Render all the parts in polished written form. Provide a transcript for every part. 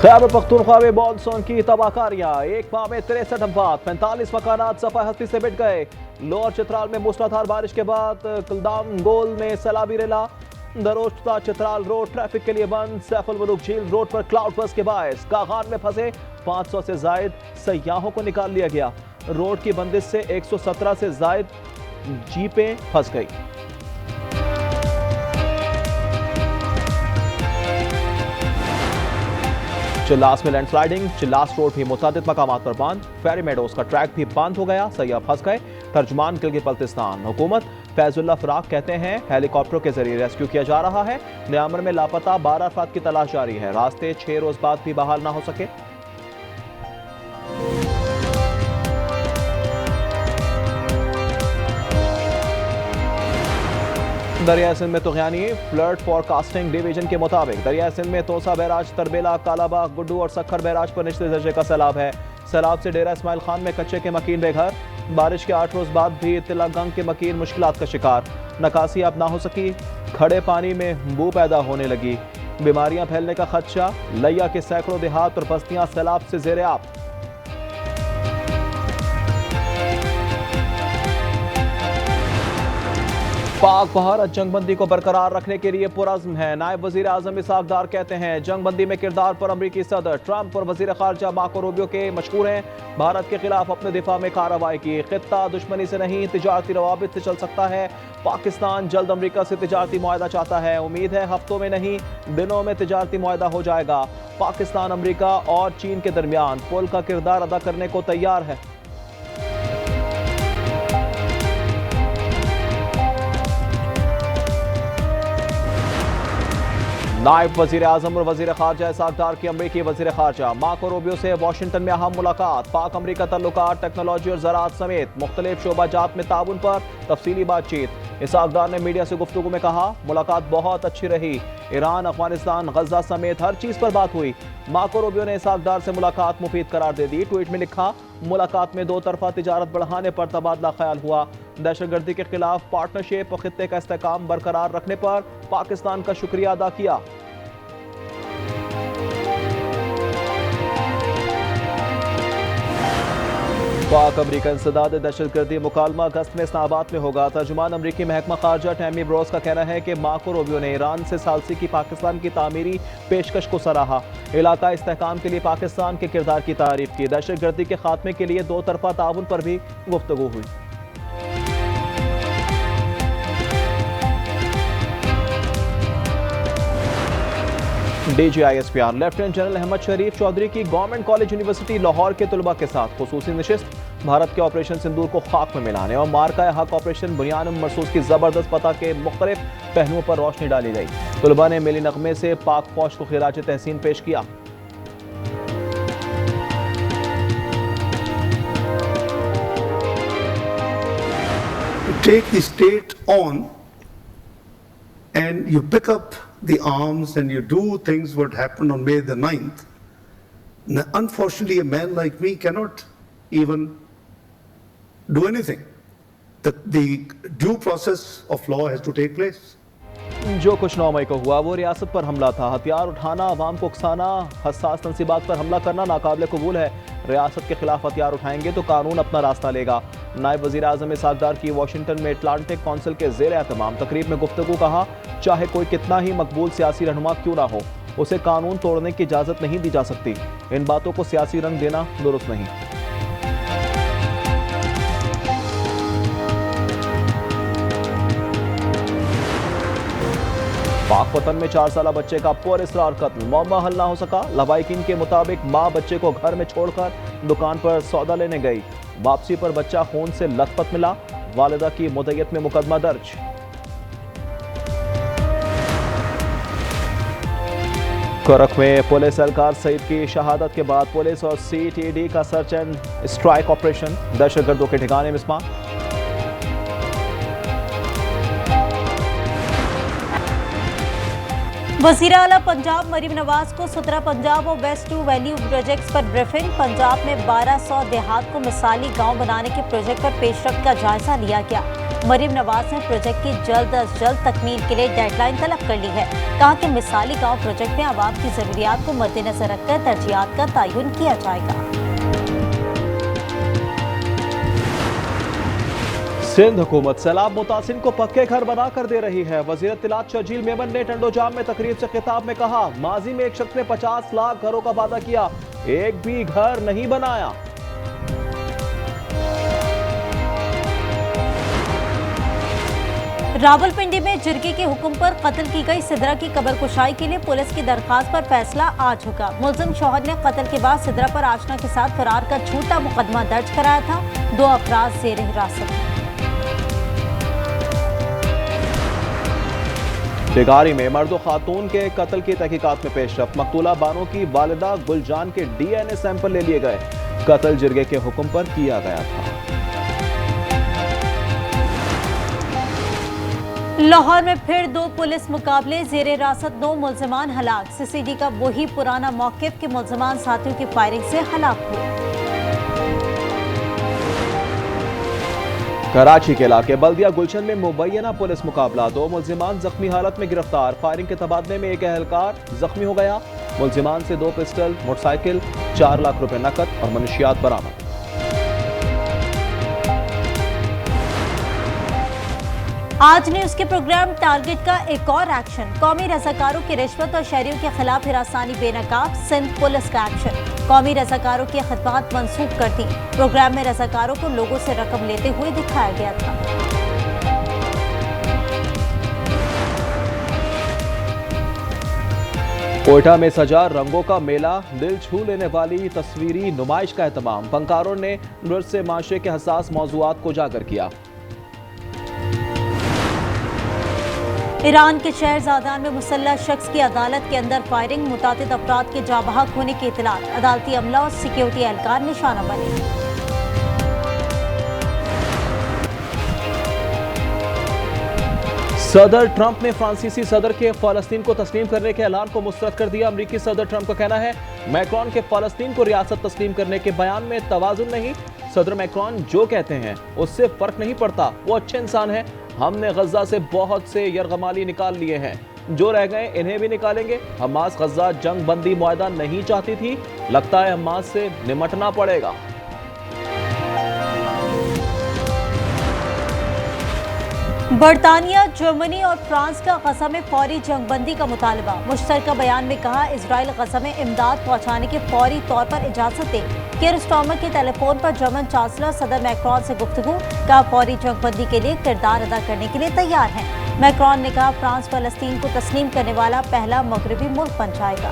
खैबर पख्तूनख्वा में मॉनसून की तबाहकारियां, एक माह में 63 अफराद, 45 मकानात सफाहस्ती से मिट गए। लोअर चित्राल में मूसलाधार बारिश के बाद कुलदाम गोल में सैलाबी रेला। दरोश्ता चित्राल रोड ट्रैफिक के लिए बंद। सैफुल मुलूक झील रोड पर क्लाउड बर्स्ट के बायस कागान में फंसे 500 से जायद सयाहों को निकाल लिया गया। रोड की बंदिश से 117 से जायद जीपें फंस गई। चिल्लास में लैंडस्लाइडिंग, चिल्लास रोड भी मुतादिद मकामात पर बंद। फेरी मेडोज का ट्रैक भी बंद हो गया, सयाह फंस गए। तर्जुमान गिलगित बल्तिस्तान हुकूमत फैजुल्लाह फराक कहते हैं हेलीकॉप्टरों के जरिए रेस्क्यू किया जा रहा है। न्यामर में लापता 12 अफराद की तलाश जारी है। रास्ते 6 रोज बाद भी बहाल ना हो सके। दरिया सिंध में तुगयानी, फ्लड फोरकास्टिंग डिवीजन के मुताबिक दरिया सिंध में तोसा बैराज, तरबेला, कालाबाग, गुड्डू और सखर बैराज पर निचले दर्जे का सैलाब है। सैलाब से डेरा इस्माइल खान में कच्चे के मकीन बेघर। बारिश के 8 रोज बाद भी तिलागंग के मकीन मुश्किलात का शिकार। नकासी अब ना हो सकी, खड़े पानी में बू पैदा होने लगी। बीमारियां फैलने का खदशा। लिया के सैकड़ों देहात और बस्तियां सैलाब से जेर आब। पाक भारत जंगबंदी को बरकरार रखने के लिए पुरज़्म है। नायब वजीर आजम इसहाक डार कहते हैं जंगबंदी में किरदार पर अमरीकी सदर ट्रंप और वजीर खारजा मार्को रूबियो के मशहूर हैं। भारत के खिलाफ अपने दिफा में कार्रवाई की। खित्ता दुश्मनी से नहीं तिजारती रवाबित से चल सकता है। पाकिस्तान जल्द अमरीका से तिजारती मुआहदा चाहता है। उम्मीद है हफ्तों में नहीं दिनों में तिजारती मुआहदा हो जाएगा। पाकिस्तान, अमरीका और चीन के दरमियान पुल का किरदार अदा करने को तैयार है। नायब वजीर आजम और वजीर खारजा इसहाक डार की अमरीकी वजीर खारजा मार्को रूबियो से वाशिंगटन में अहम मुलाकात। पाक अमरीका तल्लुकात, टेक्नोलॉजी और ज़राअत समेत मुख्तलिफ शोबाजात में ताउन पर तफसीली बातचीत। इसहाक डार ने मीडिया से गुफ्तगू में कहा मुलाकात बहुत अच्छी रही। ईरान, अफगानिस्तान, गजा समेत हर चीज़ पर बात हुई। मार्को रूबियो ने इसहाक डार से मुलाकात मुफीद करार दे दी। ट्वीट में लिखा मुलाकात में 2 तरफा तिजारत बढ़ाने पर तबादला ख्याल हुआ। दहशतगर्दी के खिलाफ पार्टनरशिप और खित्ते का इस्तेहकाम बरकरार रखने पर पाकिस्तान का शुक्रिया अदा किया। पाक अमरीका इंसदाद दहशतगर्दी मुकालमा अगस्त में इस्लामाबाद में होगा। तर्जुमान अमरीकी महकमा खारजा टैमी ब्रोस का कहना है कि मार्को रूबियो ने ईरान से सालसी की पाकिस्तान की तामीरी पेशकश को सराहा। इलाका इस्तेहकाम के लिए पाकिस्तान के किरदार की तारीफ की। दहशतगर्दी के खात्मे के लिए 2 तरफा ताउन पर भी गुफ्तगू हुई। DGISPR लेफ्टिनेंट जनरल अहमद शरीफ चौधरी की गवर्नमेंट कॉलेज यूनिवर्सिटी लाहौर के तलबा के साथ खुसूसी नशिस्त। भारत के ऑपरेशन सिंदूर को खाक में मिलाने और मार्का हक ऑपरेशन बुनियान मरसूस की जबरदस्त पता के मुख्तलिफ पहलुओं पर रोशनी डाली गई। तलबा ने मिली नगमे से पाक फौज को खिराज तहसीन पेश किया। Take the state on and you pick up the arms and you do things what happened on May the 9th. Now, unfortunately, a man like me cannot even do anything. The due process of law has to take place. जो कुछ 9 मई को हुआ वो रियासत पर हमला था। हथियार उठाना, अवाम को उकसाना, हसास तंसीबात पर हमला करना नाकाबिल कबूल है। रियासत के खिलाफ हथियार उठाएंगे तो कानून अपना रास्ता लेगा। नायब वजीर आजम इसहाक डार की वाशिंगटन में अटलांटिक काउंसिल के जेर एहतमाम तकरीब में गुफ्तगू। कहा चाहे कोई कितना ही मकबूल सियासी रहनुमा क्यों ना हो, उसे कानून तोड़ने की इजाज़त नहीं दी जा सकती। इन बातों को सियासी रंग देना दुरुस्त नहीं। पाक वतन में 4 साला बच्चे का पुरअसरार कत्ल, मौमा हल ना हो सका। लवाहिकीन के मुताबिक मां बच्चे को घर में छोड़कर दुकान पर सौदा लेने गई। वापसी पर बच्चा खून से लथपथ मिला। वालिदा की मुद्दत में मुकदमा दर्ज। करक में पुलिस एहलकार सईद की शहादत के बाद पुलिस और CTD का सर्च एंड स्ट्राइक ऑपरेशन। दहशतगर्दों के ठिकाने मिसमार। वज़ीर आला पंजाब मरीम नवाज को सदरा पंजाब और वेस्ट टू वैल्यू प्रोजेक्ट्स पर ब्रीफिंग। पंजाब में 1200 देहात को मिसाली गांव बनाने के प्रोजेक्ट पर पेशरफ्त का जायजा लिया गया। मरीम नवाज ने प्रोजेक्ट की जल्द अज जल्द तकमील के लिए डेडलाइन तलब कर ली है। कहा कि मिसाली गांव प्रोजेक्ट में आवाम की जरूरियात को मद्देनजर रखकर तरजीहात का तयन किया जाएगा। सिंध हुकूमत सैलाब मुतासिन को पक्के घर बना कर दे रही है। वज़ीर इत्तलात शर्जील मेमन ने टंडोजाम में तकरीब से खिताब में कहा, माजी में एक शख्स ने 50 लाख घरों का वादा किया, एक भी घर नहीं बनाया। रावलपिंडी में जिरगी के हुक्म पर कत्ल की गई सिद्रा की कब्र कुशाई के लिए पुलिस की दरखास्त पर फैसला आज होगा। मुलजिम शौहर ने कत्ल के बाद सिद्रा पर आशना के साथ फरार का झूठा मुकदमा दर्ज कराया था। 2 अफराद जेर हिरासत। बेगारी में मर्द खातून के कत्ल की तहकीकात में पेशरफ। मकतूला बानो की वालिदा गुलजान के DNA सैंपल ले लिए गए। कत्ल जिरगे के हुक्म पर किया गया था। लाहौर में फिर 2 पुलिस मुकाबले, जेर हिरासत 2 मुलजमान हलाक। CCD का वही पुराना मौकिफ के मुलजमान साथियों की फायरिंग से हलाक हुए। कराची के इलाके बल्दिया गुलशन में मुबैना पुलिस मुकाबला। 2 मुलजिमान जख्मी हालत में गिरफ्तार। फायरिंग के तबादले में एक एहलकार जख्मी हो गया। मुलजिमान से 2 पिस्टल, मोटरसाइकिल, 4 लाख रुपए नकद और मनशियात बरामद। आज ने उसके प्रोग्राम टारगेट का एक और एक्शन। कौमी रजाकारों की रिश्वत और शहरियों के खिलाफ हिरासानी बेनकाब। सिंध पुलिस का एक्शन। कौमी रजाकारों की खिदमत मंसूख कर दी। प्रोग्राम में रजाकारों को लोगों से रकम लेते हुए दिखाया गया था। कोयटा में सजा रंगों का मेला, दिल छू लेने वाली तस्वीरी नुमाइश का एहतमाम। फनकारों ने नृत्य से माशरे के हसास मौजूआत को उजागर किया। ईरान के शहर ज़ादान में मुसल्लह शख्स की अदालत के अंदर फायरिंग। मुतादिद अफराद के जाबहक होने की इतलात। अदालती अमला और सिक्योरिटी एहलकार निशाना बने। सदर ट्रंप ने फ्रांसीसी सदर के फ़लस्तीन को तस्लीम करने के ऐलान को मुस्तरद कर दिया। अमरीकी सदर ट्रंप का कहना है, मैक्रॉन के फ़लस्तीन को रियासत तस्लीम करने के बयान में तवाज़ुन नहीं। सदर मैक्रॉन जो कहते हैं उससे फर्क नहीं पड़ता, वो अच्छे इंसान हैं। हमने गजा से बहुत से यरगमाली निकाल लिए हैं, जो रह गए इन्हें भी निकालेंगे। हमास गजा जंग बंदी मुआहदा नहीं चाहती थी, लगता है हमास से निमटना पड़ेगा। बरतानिया, जर्मनी और फ्रांस का गजा में फौरी जंगबंदी का मुतालबा। मुश्तरका बयान में कहा, इजराइल गजा में इमदाद पहुंचाने की फौरी तौर पर इजाजत दे। कीर स्टार्मर के टेलीफोन पर जर्मन चांसलर सदर मैक्रॉन से गुफ्तगू। कहा, फौरी जंगबंदी के लिए किरदार अदा करने के लिए तैयार हैं। मैक्रॉन ने कहा, फ्रांस फलस्तीन को तस्लीम करने वाला पहला मगरबी मुल्क बन जाएगा।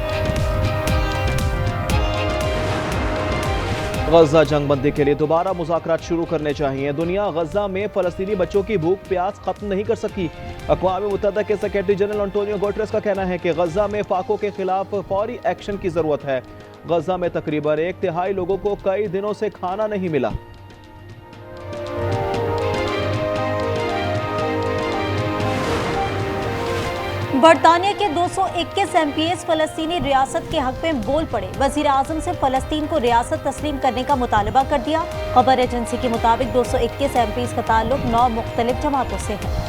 गजा जंगबंदी के लिए दोबारा मुज़ाकरात शुरू करने चाहिए। दुनिया गजा में फलस्तीनी बच्चों की भूख प्यास खत्म नहीं कर सकी। अक़वाम मुत्तहिदा के सेक्रेटरी जनरल एंटोनियो गुटेरेस का कहना है कि गजा में फाको के खिलाफ फौरी एक्शन की जरूरत है। गजा में तकरीबन 1/3 लोगों को कई दिनों से खाना नहीं मिला। बरतानिया के 221 MPs फलस्तीनी रियासत के हक में बोल पड़े। वजीर आजम से फलस्तीन को रियासत तस्लीम करने का मुतालबा कर दिया। खबर एजेंसी के मुताबिक 221 MPs का ताल्लुक 9 मुख्तलिफ जमातों से है।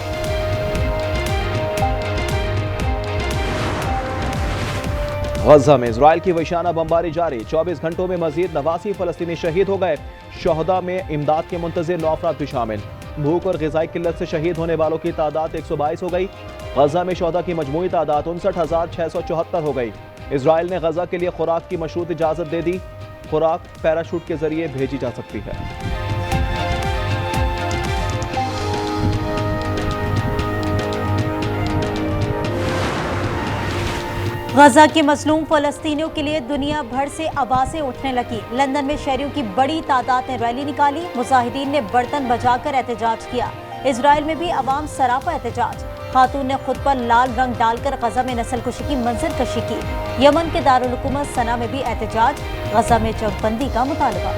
गजा में इजराइल की वहशाना बमबारी जारी। 24 घंटों में मजीद 89 फलस्तीनी शहीद हो गए। शहदा में इमदाद के मुंतज़िर 9 अफराद भी शामिल। भूख और ग़िज़ाई किल्लत से शहीद होने वालों की तादाद 122 हो गई। गजा में शहदा की मजमूई तादाद 59,674 हो गई। इजराइल ने गजा के लिए खुराक की मशरूत इजाज़त दे दी। खुराक पैराशूट के जरिए भेजी जा सकती है। गजा के मजलूम फलस्तीनियों के लिए दुनिया भर से आवाज़ें उठने लगी। लंदन में शहरियों की बड़ी तादाद ने रैली निकाली। मुजाहिदीन ने बर्तन बजाकर एहतजाज किया। इजराइल में भी अवाम सरापा एहतजाज। खातून ने खुद पर लाल रंग डालकर गजा में नस्लकुशी की मंजर कशी की। यमन के दारुल हुकूमत सना में भी एहतजाज। गजा में जंगबंदी का मुतालबा।